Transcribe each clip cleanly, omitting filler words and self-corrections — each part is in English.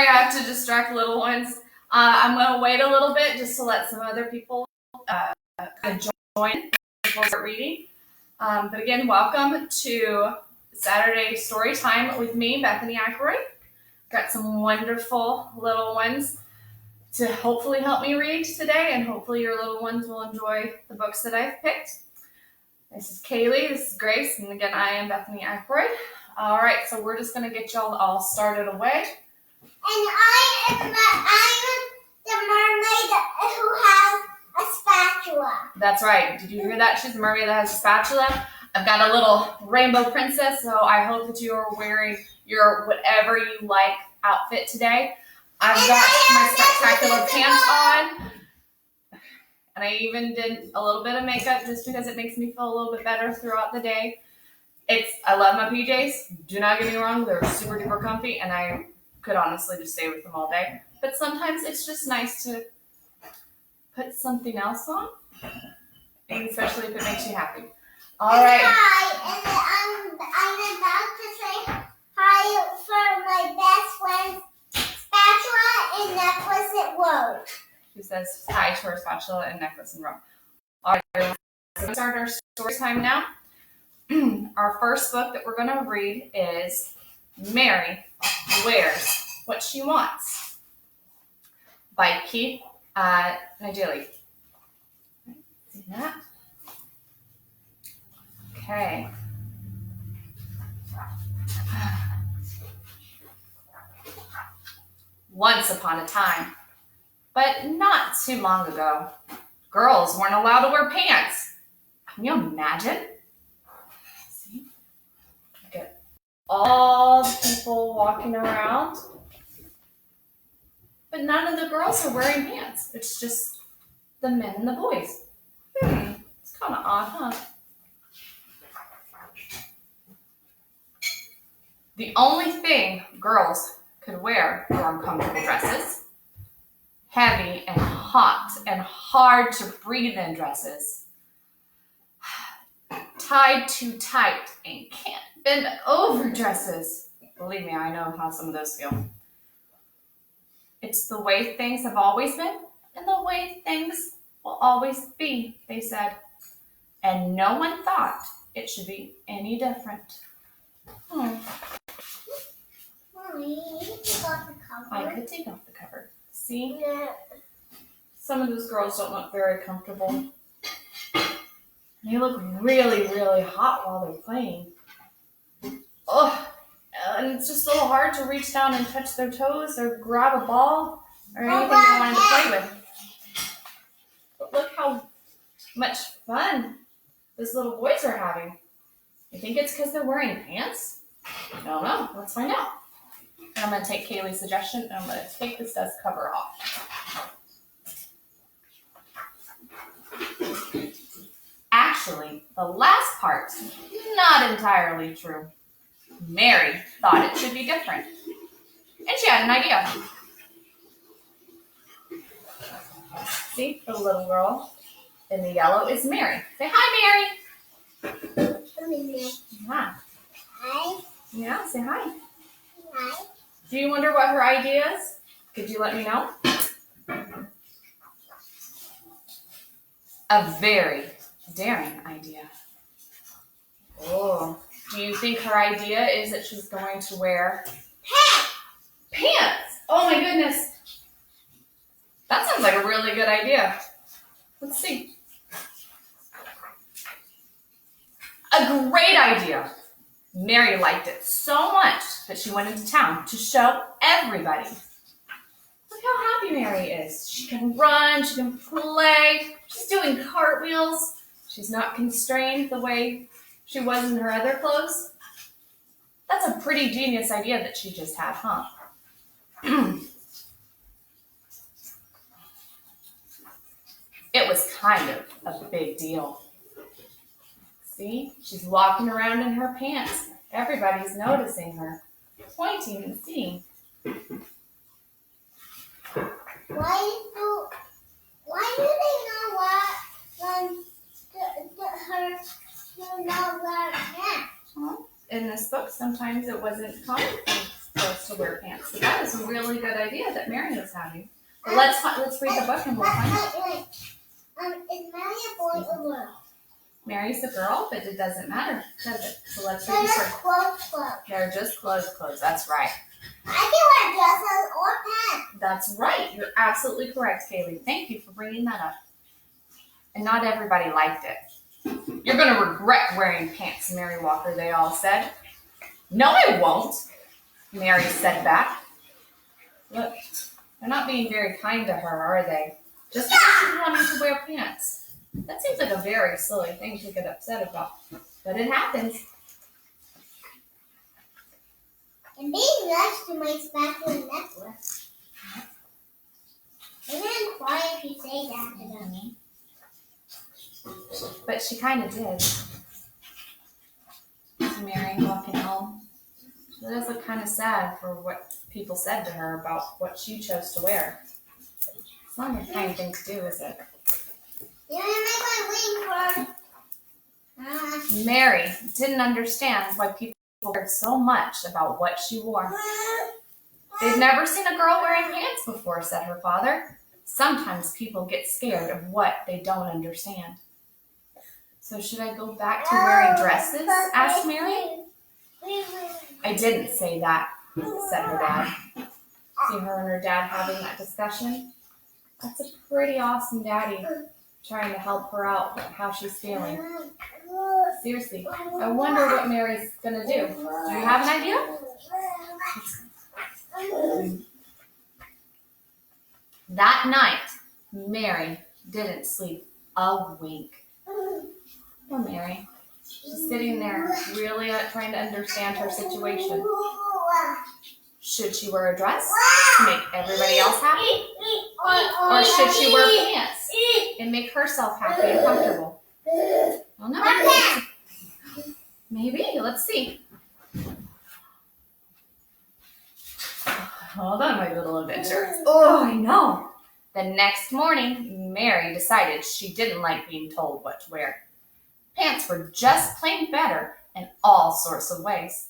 Sorry, I have to distract little ones. I'm going to wait a little bit just to let some other people join before we start reading. But again, welcome to Saturday Storytime with me, Bethany Akeroyd. Got some wonderful little ones to hopefully help me read today, and hopefully your little ones will enjoy the books that I've picked. This is Kaylee, this is Grace, and again, I am Bethany Akeroyd. All right, so we're just going to get y'all all started away. And I'm the mermaid who has a spatula. That's right. Did you hear that? She's a mermaid that has a spatula. I've got a little rainbow princess, so I hope that you are wearing your whatever you like outfit today. I've got my spectacular pants on. And I even did a little bit of makeup just because it makes me feel a little bit better throughout the day. I love my PJs. Do not get me wrong. They're super duper comfy, and I could honestly just stay with them all day. But sometimes it's just nice to put something else on, and especially if it makes you happy. All right. Hi, and I'm about to say hi for my best friend's spatula and necklace at Rome. She says hi to her spatula and necklace in Rome. All right, let's start our story time now. Our first book that we're going to read is Mary Wears What She Wants by Negley. See that? Okay. Once upon a time, but not too long ago, girls weren't allowed to wear pants. Can you imagine? See? Look at all the people walking around, but none of the girls are wearing pants. It's just the men and the boys. It's kind of odd, huh? The only thing girls could wear were uncomfortable dresses, heavy and hot and hard to breathe in dresses, tied too tight and can't bend over dresses. Believe me, I know how some of those feel. It's the way things have always been and the way things will always be, they said. And no one thought it should be any different. Mommy, you take off the cover. I could take off the cover. See? Yeah. Some of those girls don't look very comfortable. They look really, really hot while they're playing. Oh, and it's just a little hard to reach down and touch their toes or grab a ball or anything they wanted to play with. But look how much fun those little boys are having. You think it's because they're wearing pants? I don't know. Let's find out. And I'm going to take Kaylee's suggestion and I'm going to take this dust cover off. Actually, the last part's not entirely true. Mary thought it should be different. And she had an idea. See, the little girl in the yellow is Mary. Say hi, Mary. Yeah. Hi. Yeah, say hi. Hi. Do you wonder what her idea is? Could you let me know? A very daring idea. Oh, do you think her idea is that she's going to wear Pants? pants? Oh my goodness. That sounds like a really good idea. Let's see. A great idea. Mary liked it so much that she went into town to show everybody. Look how happy Mary is. She can run, she can play, she's doing cartwheels. She's not constrained the way she was in her other clothes. That's a pretty genius idea that she just had, huh? It was kind of a big deal. See, she's walking around in her pants. Everybody's noticing her, pointing and seeing. Why do they not want her to not wear pants? Well, in this book, sometimes it wasn't common for chose to wear pants. So that is a really good idea that Mary is having. But let's read the book and we'll find out. Is Mary a boy or girl? Mary's a girl, but it doesn't matter, does it? So let's read They're the just story. clothes. They're just clothes. That's right. I can wear dresses or pants. That's right. You're absolutely correct, Kaylee. Thank you for bringing that up. And not everybody liked it. You're going to regret wearing pants, Mary Walker, they all said. No, I won't, Mary said back. Look, they're not being very kind to her, are they? Just because she's wanting to wear pants. That seems like a very silly thing to get upset about. But it happens. And being nice to my spatula necklace. I'm gonna cry if you say that to them. But she kind of did. Mary walking home. She does look kind of sad for what people said to her about what she chose to wear. It's not a kind thing to do, is it? You're gonna make my wing for. Mary didn't understand why people cared so much about what she wore. They've never seen a girl wearing pants before, said her father. Sometimes people get scared of what they don't understand. So should I go back to wearing dresses? Asked Mary. I didn't say that, said her dad. See her and her dad having that discussion? That's a pretty awesome daddy trying to help her out with how she's feeling. Seriously, I wonder what Mary's gonna do. Do you have an idea? That night, Mary didn't sleep a wink. Poor Mary. She's sitting there really trying to understand her situation. Should she wear a dress to make everybody else happy? Or should she wear pants and make herself happy and comfortable? I don't know. Maybe. Let's see. Hold on, my little adventure. Oh, I know. The next morning, Mary decided she didn't like being told what to wear. Pants were just plain better in all sorts of ways.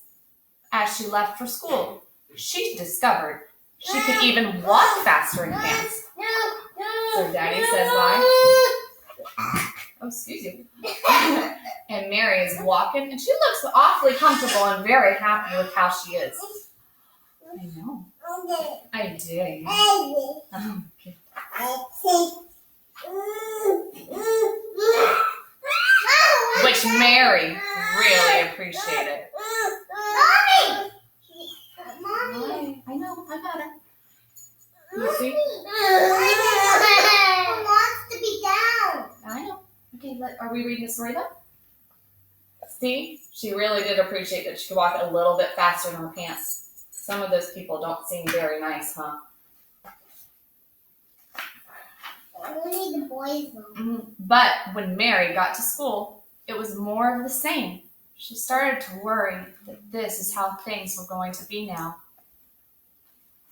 As she left for school, she discovered she could even walk faster in pants. So Daddy says bye. Oh, excuse you. And Mary is walking, and she looks awfully comfortable and very happy with how she is. I know. I did. Okay. Which Mary really appreciated. Mommy! I know, I got her. You see? Who wants to be down? I know. Okay, are we reading the story though? See? She really did appreciate that she could walk a little bit faster in her pants. Some of those people don't seem very nice, huh? Only the boys though. But when Mary got to school, it was more of the same. She started to worry that this is how things were going to be now.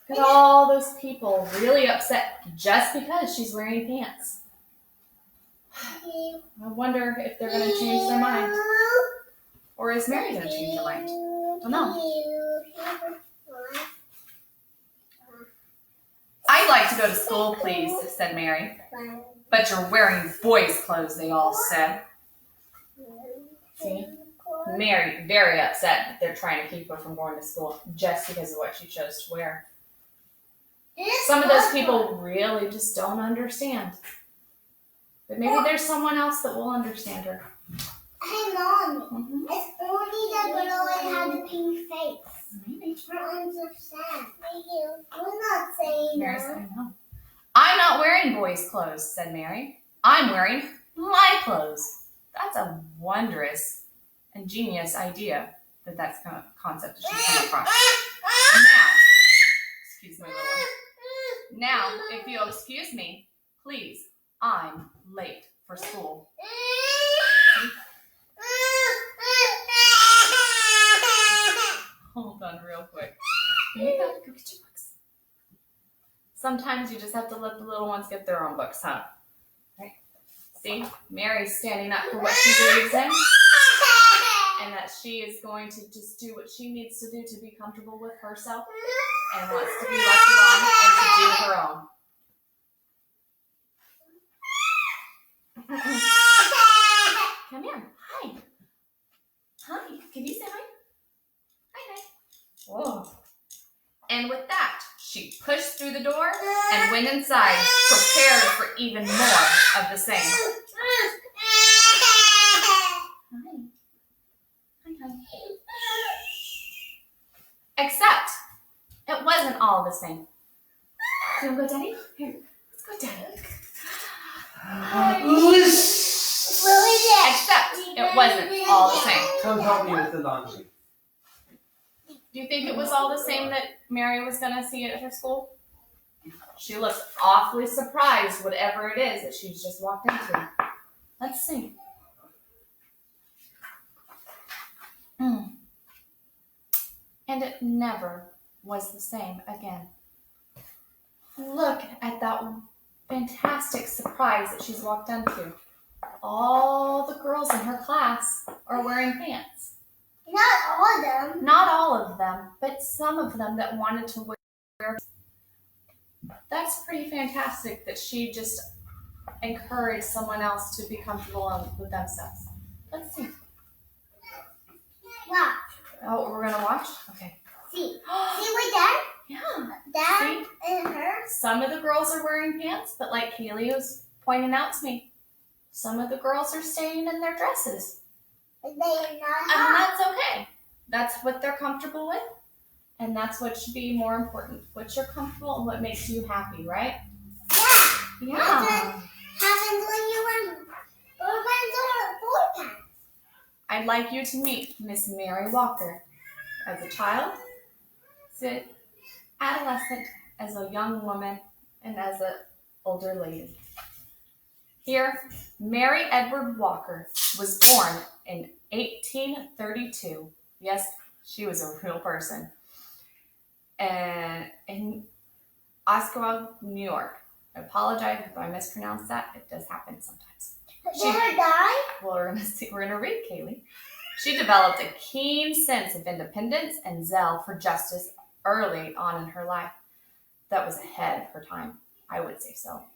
Look at all those people really upset just because she's wearing pants. I wonder if they're going to change their mind. Or is Mary going to change her mind? I don't know. I'd like to go to school, please, said Mary. But you're wearing boys' clothes, they all said. See? Mary, very upset that they're trying to keep her from going to school just because of what she chose to wear. Some of those people really just don't understand. But maybe there's someone else that will understand her. Hey, Mom. It's only the girl that had the pink face. Maybe. Her arms are sad. We're not saying Mary that. said, I know. I'm not wearing boys' clothes, said Mary. I'm wearing my clothes. That's a wondrous and genius idea that's kind of concept that she's come across. Now, excuse me, little. Now, if you'll excuse me, please, I'm late for school. Hold on real quick. Here you go. Go get your books. Sometimes you just have to let the little ones get their own books, huh? Right? See? Mary's standing up for what she believes in and that that she is going to just do what she needs to do to be comfortable with herself and wants to be left alone and to do her own. Come here. Hi. Hi. Can you say hi? Hi. Whoa. And with that, she pushed through the door and went inside, prepared for even more of the same. Hi. Hi. Except, it wasn't all the same. Do you want to go, Daddy? Here, let's go, Daddy. Except, it wasn't all the same. Come help me with the laundry. Do you think it was all the same that Mary was going to see at her school? She looked awfully surprised, whatever it is that she's just walked into. Let's see. And it never was the same again. Look at that fantastic surprise that she's walked into. All the girls in her class are wearing pants. Not all of them. Not all of them, but some of them that wanted to wear. That's pretty fantastic that she just encouraged someone else to be comfortable with themselves. Let's see. Watch. Oh, we're gonna watch? Okay. See. See right there? Yeah. Dad See? and her. Some of the girls are wearing pants, but like Kaylee was pointing out to me, some of the girls are staying in their dresses. They are not And hot. that's okay. That's what they're comfortable with. And that's what should be more important. What you're comfortable and what makes you happy, right? Yeah. Yeah. Happens when you were boy pants. I'd like you to meet Miss Mary Walker as a child, as an adolescent, as a young woman, and as an older lady. Here, Mary Edward Walker was born in 1832. Yes, she was a real person. And in Osceola, New York. I apologize if I mispronounced that. It does happen sometimes. Did her die? Well, we're gonna read Kaylee. She developed a keen sense of independence and zeal for justice early on in her life. That was ahead of her time, I would say so.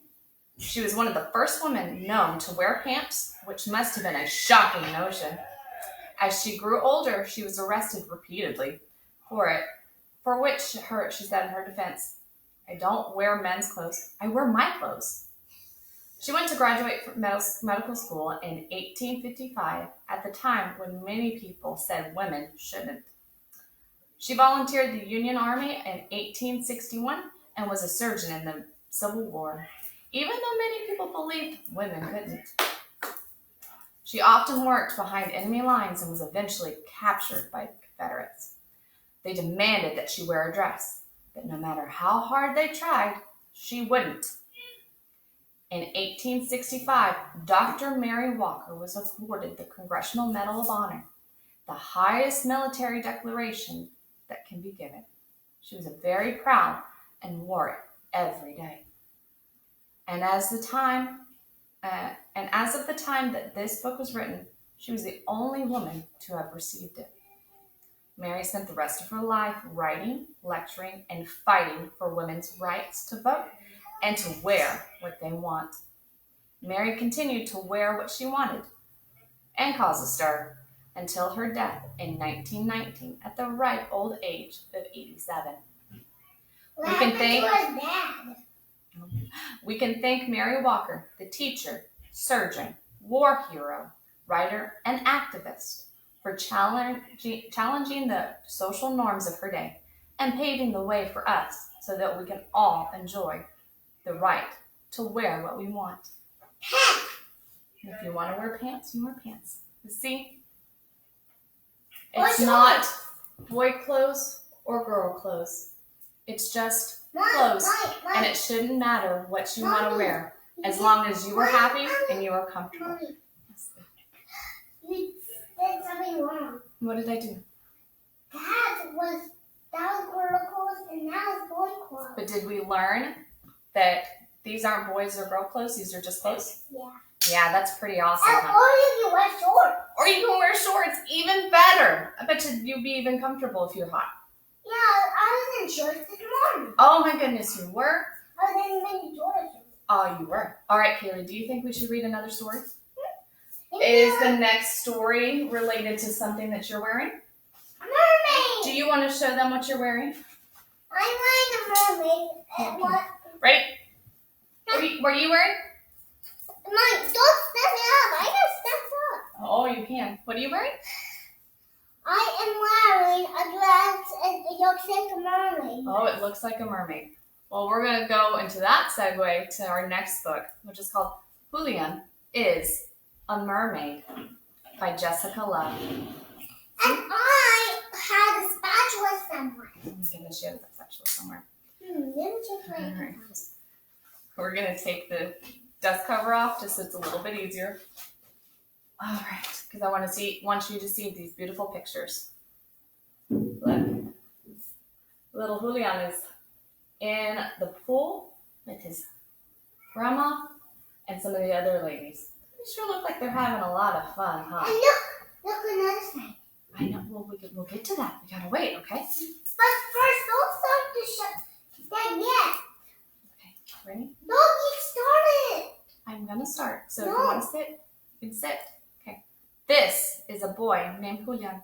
She was one of the first women known to wear pants, which must have been a shocking notion. As she grew older, she was arrested repeatedly for it, for which she said in her defense, "I don't wear men's clothes, I wear my clothes." She went to graduate from medical school in 1855, at the time when many people said women shouldn't. She volunteered the Union Army in 1861 and was a surgeon in the Civil War, even though many people believed women couldn't. She often worked behind enemy lines and was eventually captured by the Confederates. They demanded that she wear a dress, but no matter how hard they tried, she wouldn't. In 1865, Dr. Mary Walker was awarded the Congressional Medal of Honor, the highest military decoration that can be given. She was very proud and wore it every day. And as of the time that this book was written, she was the only woman to have received it. Mary spent the rest of her life writing, lecturing, and fighting for women's rights to vote and to wear what they want. Mary continued to wear what she wanted and cause a stir until her death in 1919 at the ripe old age of 87. We can thank Mary Walker, the teacher, surgeon, war hero, writer, and activist, for challenging the social norms of her day and paving the way for us so that we can all enjoy the right to wear what we want. And if you want to wear pants, you wear pants. You see, it's not boy clothes or girl clothes. It's just clothes, and it shouldn't matter what you want to wear, as long as you are happy and you are comfortable. You did something wrong. What did I do? That was girl clothes and that was boy clothes. But did we learn that these aren't boys or girl clothes, these are just clothes? Yeah. Yeah, that's pretty awesome. Or you can wear shorts. Or you can wear shorts, even better. hotter. I bet you'd be even comfortable if you're hot. Yeah, I was in shorts this morning. Oh my goodness, you were? I was in mini shorts. Oh, you were. All right, Kaylee, do you think we should read another story? Hmm? Is the next story related to something that you're wearing? Mermaid! Do you want to show them what you're wearing? I'm wearing a mermaid. Okay. What? Ready? What are you wearing? Mike, don't step me up. I can step up. Oh, you can. What are you wearing? I am wearing a dress and it looks like a mermaid. Oh, it looks like a mermaid. Well, we're going to go into that segue to our next book, which is called Julian is a Mermaid by Jessica Love. And I had a spatula somewhere. Oh my goodness, she has that spatula somewhere. Let me check my Alright. We're going to take the dust cover off just so it's a little bit easier. All right, because I want you to see these beautiful pictures. Look. Little Julian is in the pool with his grandma and some of the other ladies. They sure look like they're having a lot of fun, huh? And look another side. I know. Well, we'll get to that. We gotta wait, okay? But first, don't start the shut yet. Okay, ready? Don't get started. I'm gonna start. So if No. you want to sit, you can sit. Okay. This is a boy named Julian,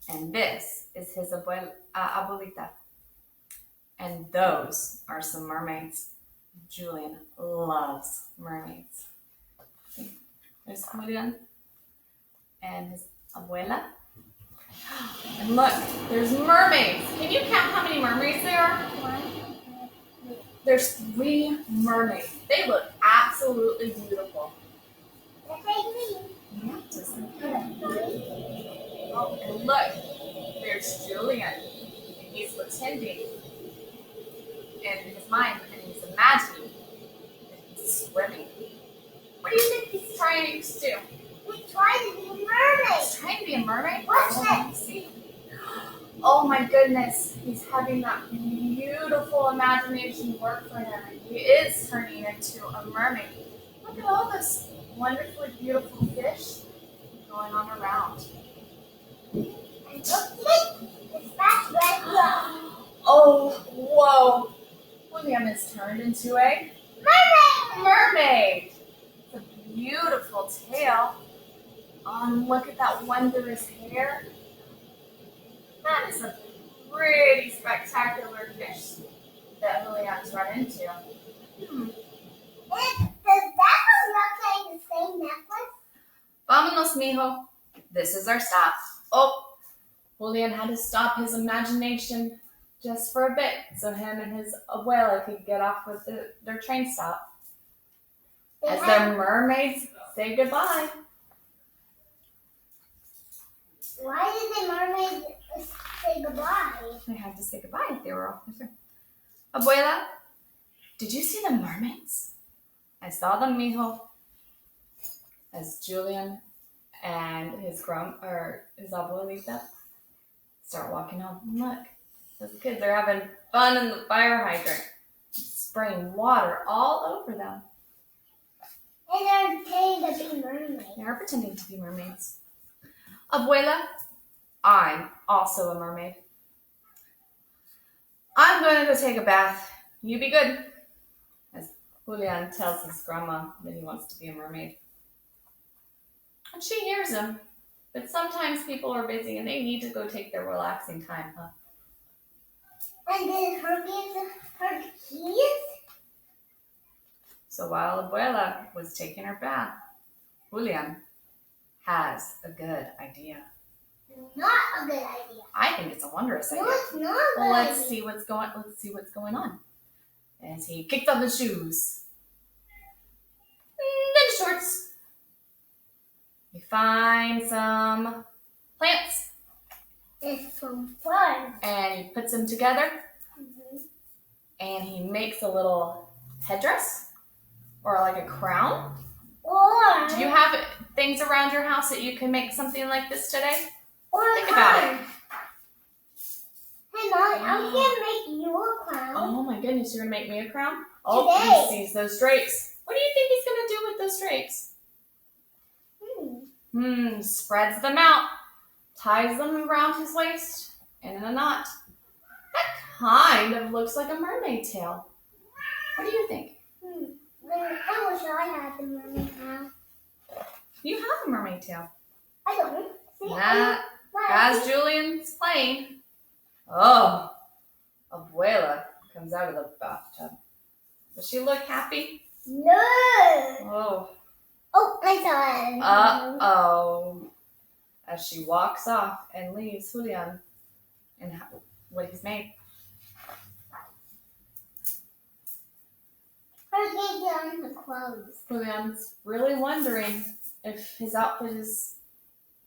and this is his abuelita. And those are some mermaids. Julian loves mermaids. Okay. There's Julian and his abuela. And look, there's mermaids. Can you count how many mermaids there are? 1, 2, 3. There's 3 mermaids. They look absolutely beautiful. Let's take me. Yeah, just like that. Oh, and look, there's Julian. And he's pretending in his mind, and he's imagining that he's swimming. What do you think he's trying to do? He's trying to be a mermaid. He's trying to be a mermaid? Watch Oh, it. let me see. Oh my goodness, he's having that beautiful imagination work for him. And he is turning into a mermaid. Look at all this wonderfully beautiful fish going on around. And look, it's back right Oh, whoa. William is turned into a Mermaid! mermaid. It's a beautiful tail. Look at that wondrous hair. That is a pretty spectacular fish that Julian's run into. Does that look like the same necklace? Vámonos, mijo. This is our stop. Oh, Julian had to stop his imagination just for a bit so him and his abuela could get off with their train stop. As their mermaids say goodbye. Why did the mermaid say goodbye? They had to say goodbye. They were all concerned. Abuela, did you see the mermaids? I saw them, mijo. As Julian and his abuelita start walking home. Look, those kids are having fun in the fire hydrant, spraying water all over them. And they're pretending to be mermaids. They are pretending to be mermaids. Abuela, I'm also a mermaid. I'm going to go take a bath. You be good. As Julian tells his grandma that he wants to be a mermaid. And she hears him. But sometimes people are busy and they need to go take their relaxing time, huh? And did her give her the keys? So while Abuela was taking her bath, Julian has a good idea. Not a good idea. I think it's a wondrous idea. No, it's not a good Well, let's idea. see what's going on. As he kicks off his shoes. Then shorts. We find some plants It's some fun. and he puts them together Mm-hmm. and he makes a little headdress or like a crown. Or Do you have things around your house that you can make something like this today? Think a about crown. Hey, Mom, I'm gonna make you a crown. Oh my goodness, you're gonna make me a crown? Oh, Today. he sees those drapes. What do you think he's gonna do with those drapes? Spreads them out ties them around his waist and in a knot. That kind of looks like a mermaid tail. What do you think? I wish I had the mermaid tail. You have a mermaid tail. I don't. See, As Julian's playing, oh, Abuela comes out of the bathtub. Does she look happy? No. Oh. Oh, I saw it. Uh-oh. As she walks off and leaves Julian and what he's made. Her get on the clothes. Julian's really wondering if his outfit is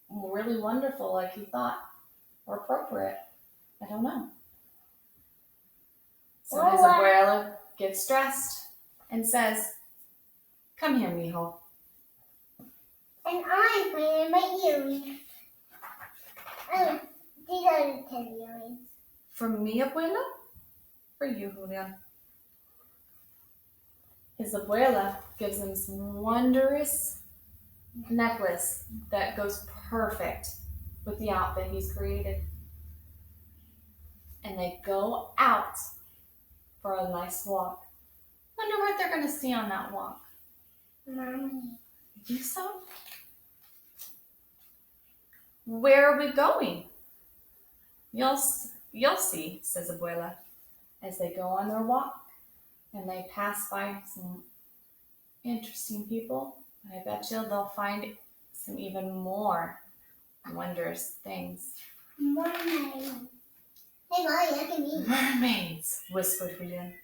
really wonderful like he thought, or appropriate. I don't know. So his abuela gets dressed and says, "Come here, mijo." And I'm putting my earrings. These are the 10 earrings. For me, abuela? For you, Julian. His abuela gives him some wondrous necklace that goes perfect with the outfit he's created. And they go out for a nice walk. Wonder what they're going to see on that walk. Mommy. You think so? Where are we going? You'll see, says Abuela, as they go on their walk and they pass by some interesting people. I bet you they'll find some even more wondrous things. Mermaid. Hey, Molly, look at me. Mermaids, whispered Julian.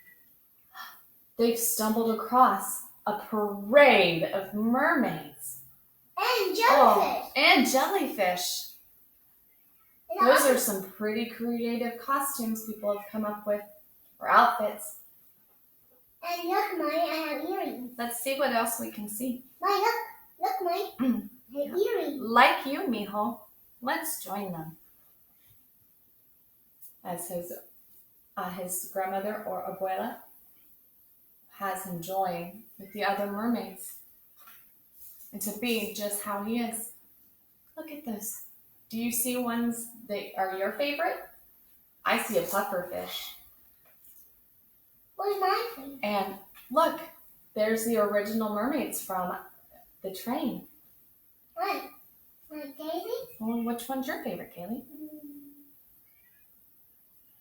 They've stumbled across a parade of mermaids. And jellyfish. Oh, and jellyfish. Those are some pretty creative costumes people have come up with, or outfits. And look, Molly, I have earrings. Let's see what else we can see. Molly, look, Molly. I have earrings. Like you, mijo. Let's join them. As his grandmother or abuela has him join with the other mermaids and to be just how he is. Look at this. Do you see ones that are your favorite? I see a pufferfish. What's my favorite? And look, there's the original mermaids from the train. What? Like Daisy? Well, which one's your favorite, Kaylee?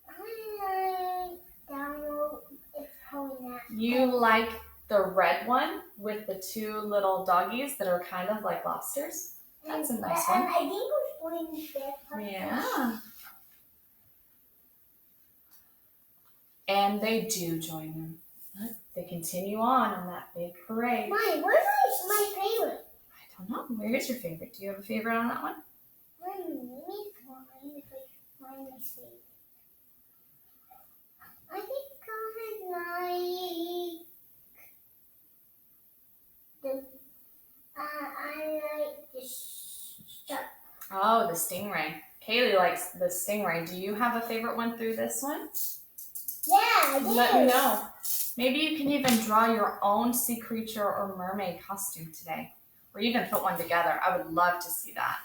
I like Donald. It's probably not. You like the red one with the two little doggies that are kind of like lobsters? That's a nice one. I think we're going to get Yeah. And they do join them. Look, they continue on that big parade. Mine, where's my favorite? I don't know. Where is your favorite? Do you have a favorite on that one? Let me find if I find my favorite. I think I like the shark. Oh, the stingray. Kaylee likes the stingray. Do you have a favorite one through this one? Yeah, I do. Let me know. Maybe you can even draw your own sea creature or mermaid costume today. Or even put one together. I would love to see that.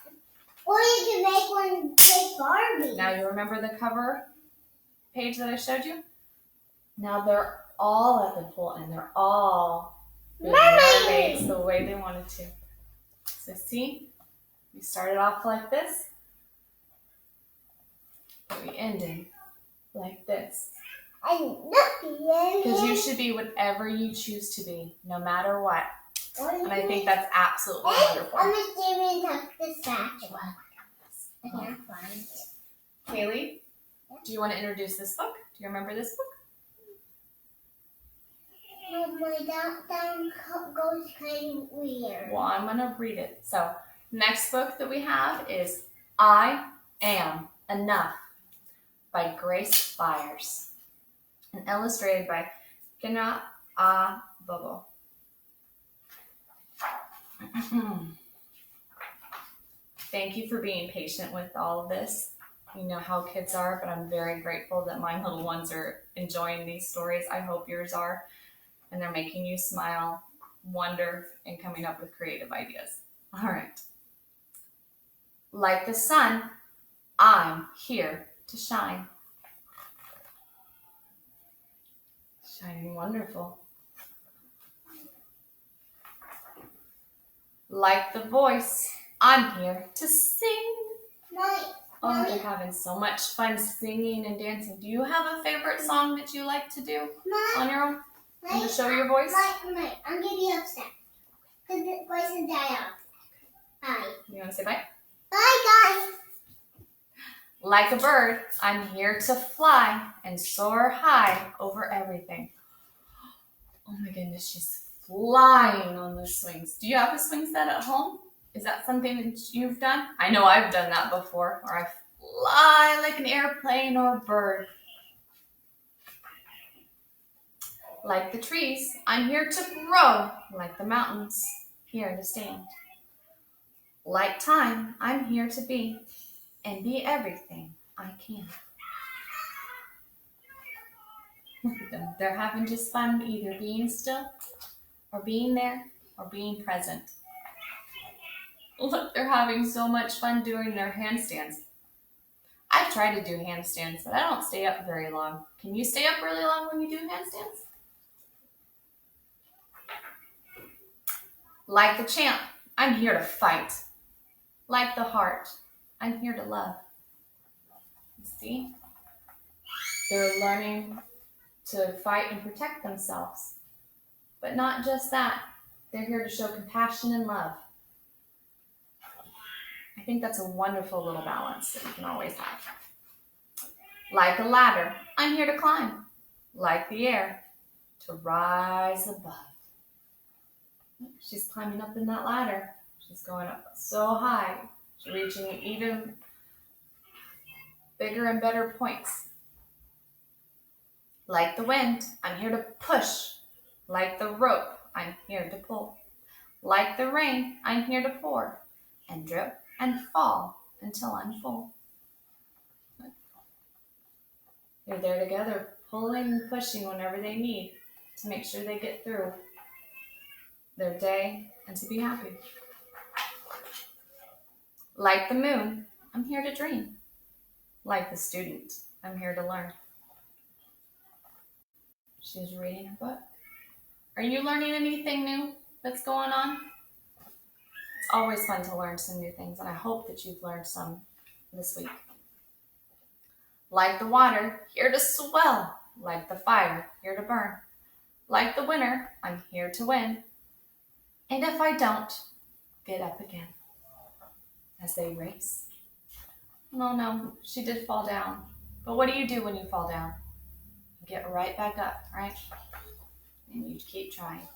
Or you can make one big Barbie. Now you remember the cover page that I showed you? Now they're all at the pool and they're all mermaids the way they wanted to. So see, we started off like this, but we ended like this. And look, Because you should be whatever you choose to be, no matter what. And I think that's absolutely wonderful. I'm going to tuck the spatula. I can't find it. Kaylee, do you want to introduce this book? Do you remember this book? My down goes kind of weird. Well, I'm going to read it. So, next book that we have is I Am Enough by Grace Byers and illustrated by Keturah Bobo. Thank you for being patient with all of this. You know how kids are, but I'm very grateful that my little ones are enjoying these stories. I hope yours are. And they're making you smile, wonder, and coming up with creative ideas. All right. Like the sun, I'm here to shine. Shining wonderful. Like the voice, I'm here to sing. Oh, they're having so much fun singing and dancing. Do you have a favorite song that you like to do on your own? And to show your voice? I'm getting upset. Because the voice is died off. Bye. You want to say bye? Bye, guys. Like a bird, I'm here to fly and soar high over everything. Oh my goodness, she's flying on the swings. Do you have a swing set at home? Is that something that you've done? I know I've done that before, or I fly like an airplane or a bird. Like the trees, I'm here to grow. Like the mountains, here to stand. Like time, I'm here to be and be everything I can. Look at them. They're having just fun either being still or being there or being present. Look, they're having so much fun doing their handstands. I've tried to do handstands, but I don't stay up very long. Can you stay up really long when you do handstands? Like the champ, I'm here to fight. Like the heart, I'm here to love. See? They're learning to fight and protect themselves. But not just that. They're here to show compassion and love. I think that's a wonderful little balance that you can always have. Like a ladder, I'm here to climb. Like the air, to rise above. She's climbing up in that ladder. She's going up so high. She's reaching even bigger and better points. Like the wind, I'm here to push. Like the rope, I'm here to pull. Like the rain, I'm here to pour and drip and fall until I'm full. They're there together, pulling and pushing whenever they need to make sure they get through their day and to be happy. Like the moon, I'm here to dream. Like the student, I'm here to learn. She's reading her book. Are you learning anything new that's going on? It's always fun to learn some new things, and I hope that you've learned some this week. Like the water, here to swell. Like the fire, here to burn. Like the winner, I'm here to win. And if I don't, get up again. As they race. No, she did fall down. But what do you do when you fall down? You get right back up, right? And you keep trying.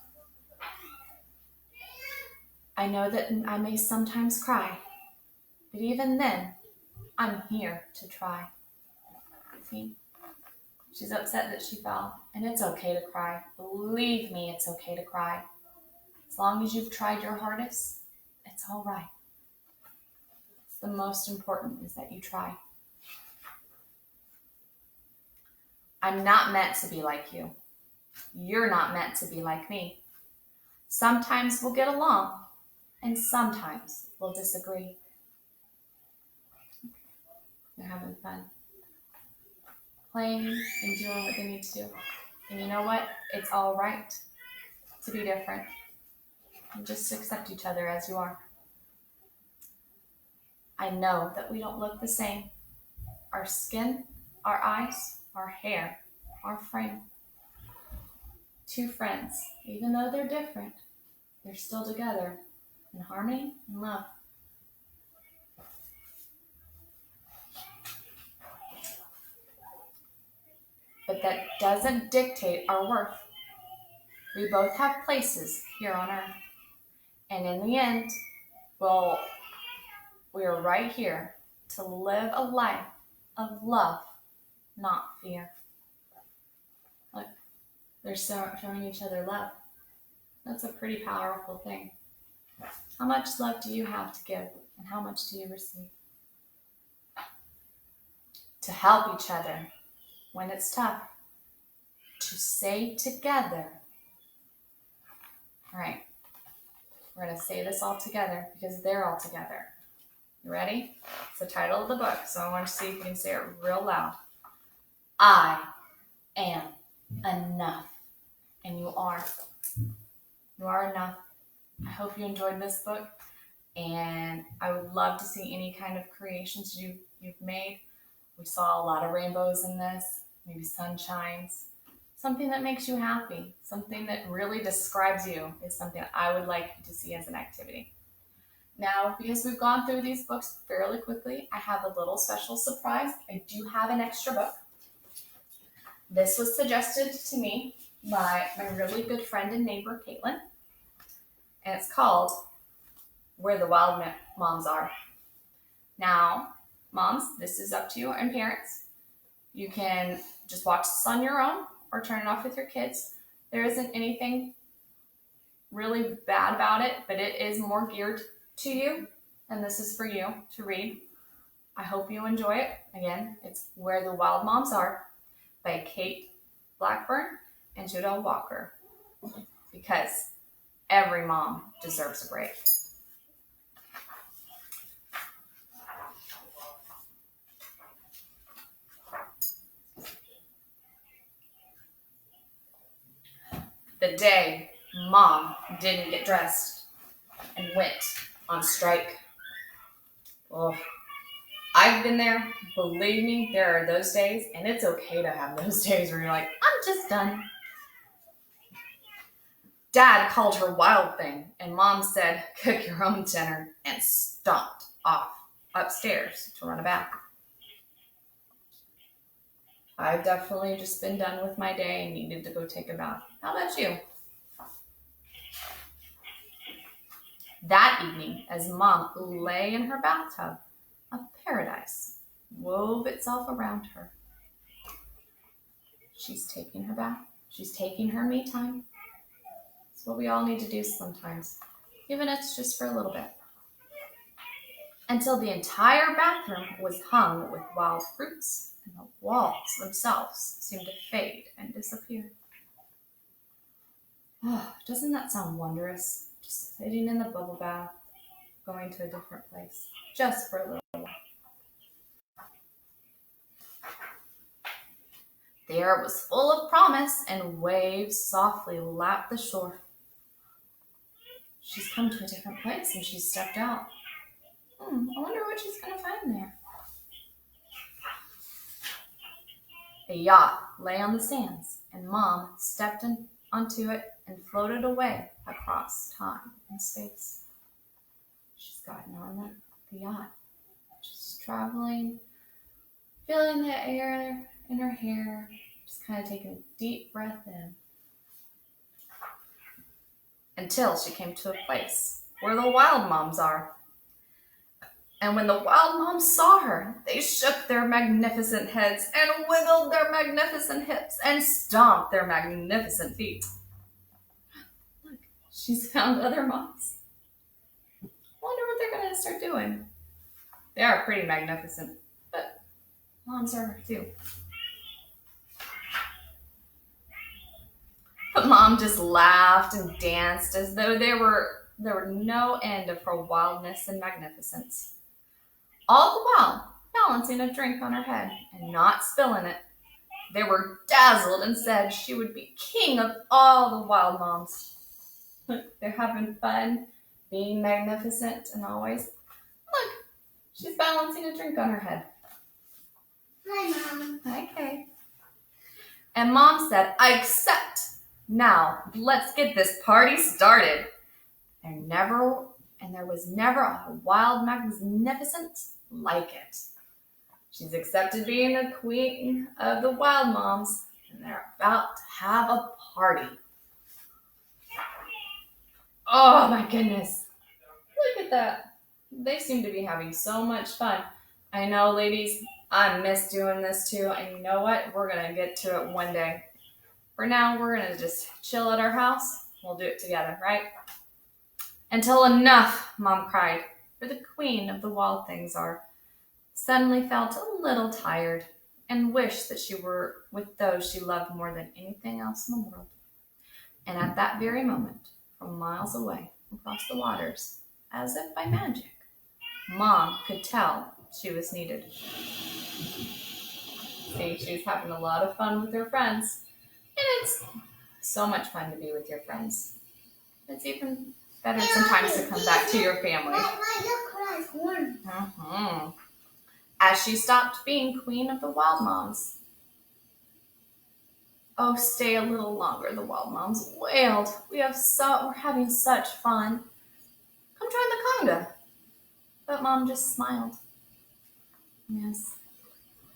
I know that I may sometimes cry, but even then, I'm here to try. See? She's upset that she fell, and it's okay to cry. Believe me, it's okay to cry. As long as you've tried your hardest, it's all right. It's the most important is that you try. I'm not meant to be like you. You're not meant to be like me. Sometimes we'll get along, and sometimes we'll disagree. They're having fun. Playing and doing what they need to do. And you know what? It's all right to be different. And just accept each other as you are. I know that we don't look the same. Our skin, our eyes, our hair, our frame. Two friends, even though they're different, they're still together in harmony and love. But that doesn't dictate our worth. We both have places here on earth. And in the end, well, we are right here to live a life of love, not fear. Look, they're showing each other love. That's a pretty powerful thing. How much love do you have to give, and how much do you receive? To help each other when it's tough. To say together. All right, we're going to say this all together because they're all together. You ready? It's the title of the book, so I want to see if you can say it real loud. I am enough. And you are. You are enough. I hope you enjoyed this book, and I would love to see any kind of creations you've made. We saw a lot of rainbows in this, maybe sunshines. Something that makes you happy, something that really describes you is something I would like you to see as an activity. Now, because we've gone through these books fairly quickly, I have a little special surprise. I do have an extra book. This was suggested to me by my really good friend and neighbor, Caitlin. And it's called Where the Wild Moms Are. Now, moms, this is up to you, and parents. You can just watch this on your own or turn it off with your kids. There isn't anything really bad about it, but it is more geared to you, and this is for you to read. I hope you enjoy it. Again, it's Where the Wild Moms Are by Kate Blackburn and Judah Walker, because every mom deserves a break. The day Mom didn't get dressed and went on strike. Oh, I've been there. Believe me, there are those days, and it's okay to have those days where you're like, I'm just done. Dad called her wild thing, and Mom said, cook your own dinner, and stomped off upstairs to run a bath. I've definitely just been done with my day and needed to go take a bath. How about you? That evening, as Mom lay in her bathtub, a paradise wove itself around her. She's taking her bath. She's taking her me time. It's what we all need to do sometimes, even if it's just for a little bit. Until the entire bathroom was hung with wild fruits, and the walls themselves seemed to fade and disappear. Oh, doesn't that sound wondrous? Just sitting in the bubble bath, going to a different place, just for a little while. The air was full of promise, and waves softly lapped the shore. She's come to a different place, and she's stepped out. I wonder what she's going to find there. A yacht lay on the sands, and Mom stepped onto it and floated away across time and space. She's gotten on the yacht, just traveling, feeling the air in her hair, just kind of taking a deep breath in. Until she came to a place where the wild moms are. And when the wild moms saw her, they shook their magnificent heads and wiggled their magnificent hips and stomped their magnificent feet. Look, she's found other moms. Wonder what they're going to start doing. They are pretty magnificent, but moms are too. But Mom just laughed and danced as though there were no end of her wildness and magnificence. All the while, balancing a drink on her head and not spilling it. They were dazzled and said she would be king of all the wild moms. They're having fun, being magnificent, and always, look, she's balancing a drink on her head. Hi, Mom. Hi, Kay. And Mom said, I accept. Now, let's get this party started. And there was never a wild magnificence like it. She's accepted being the queen of the wild moms, and they're about to have a party. Oh my goodness. Look at that. They seem to be having so much fun. I know, ladies, I miss doing this too, and you know what? We're going to get to it one day. For now, we're going to just chill at our house. We'll do it together, right? Until enough, Mom cried, for the queen of the wild things suddenly felt a little tired and wished that she were with those she loved more than anything else in the world. And at that very moment, from miles away, across the waters, as if by magic, Mom could tell she was needed. See, she's having a lot of fun with her friends. And it's so much fun to be with your friends. It's even better sometimes to come back to your family. Mm-hmm. As she stopped being queen of the wild moms. Oh, stay a little longer, the wild moms wailed. We're having such fun. Come join the conga. But Mom just smiled. Yes.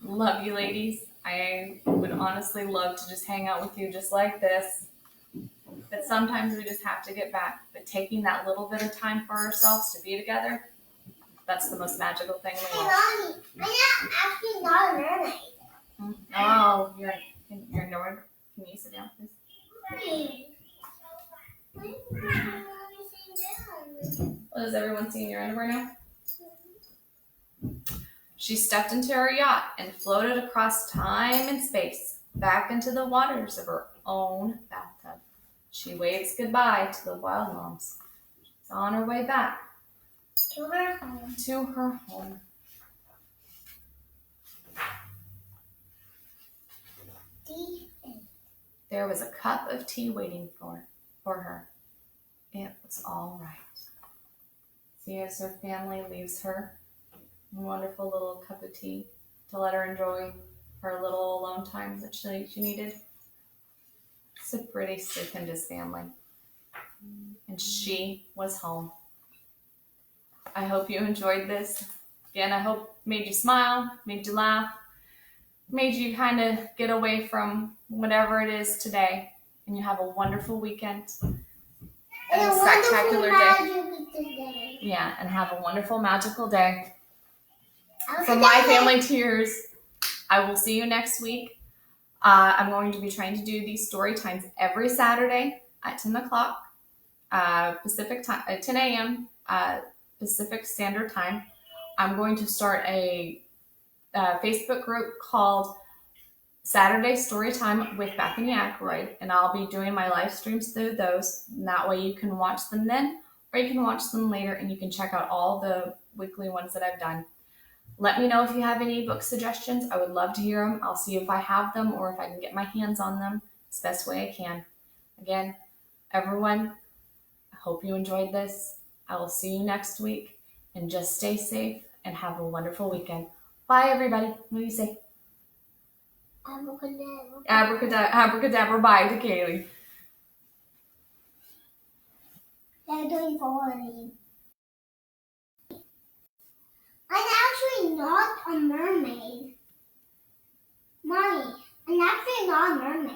Love you, ladies. I would honestly love to just hang out with you just like this. But sometimes we just have to get back. But taking that little bit of time for ourselves to be together, that's the most magical thing in the world. Hey, Mommy, I'm actually not a mermaid. Oh, you're ignored. Can you sit down, please? Well, is everyone seeing your underwear now? She stepped into her yacht and floated across time and space, back into the waters of her own bathtub. She waves goodbye to the wild moms. She's on her way back To her home. to her home. There was a cup of tea waiting for her. It was all right. See, as her family leaves her, a wonderful little cup of tea to let her enjoy her little alone time that she needed. It's a pretty stupendous family. And she was home. I hope you enjoyed this. Again, I hope it made you smile, made you laugh, made you kind of get away from whatever it is today. And you have a wonderful weekend. And a spectacular day. Yeah, and have a wonderful, magical day. From my family to yours, I will see you next week. I'm going to be trying to do these story times every Saturday at 10 o'clock Pacific time, 10 a.m. Pacific Standard Time. I'm going to start a Facebook group called Saturday Storytime with Bethany Akeroyd, and I'll be doing my live streams through those. And that way you can watch them then, or you can watch them later, and you can check out all the weekly ones that I've done. Let me know if you have any book suggestions. I would love to hear them. I'll see if I have them or if I can get my hands on them. It's the best way I can. Again, everyone, I hope you enjoyed this. I will see you next week, and just stay safe and have a wonderful weekend. Bye, everybody. What do you say? Abracadabra. Abracadabra. Bye to Kaylee. They're doing forwarding. I'm actually not a mermaid. Mommy, I'm actually not a mermaid.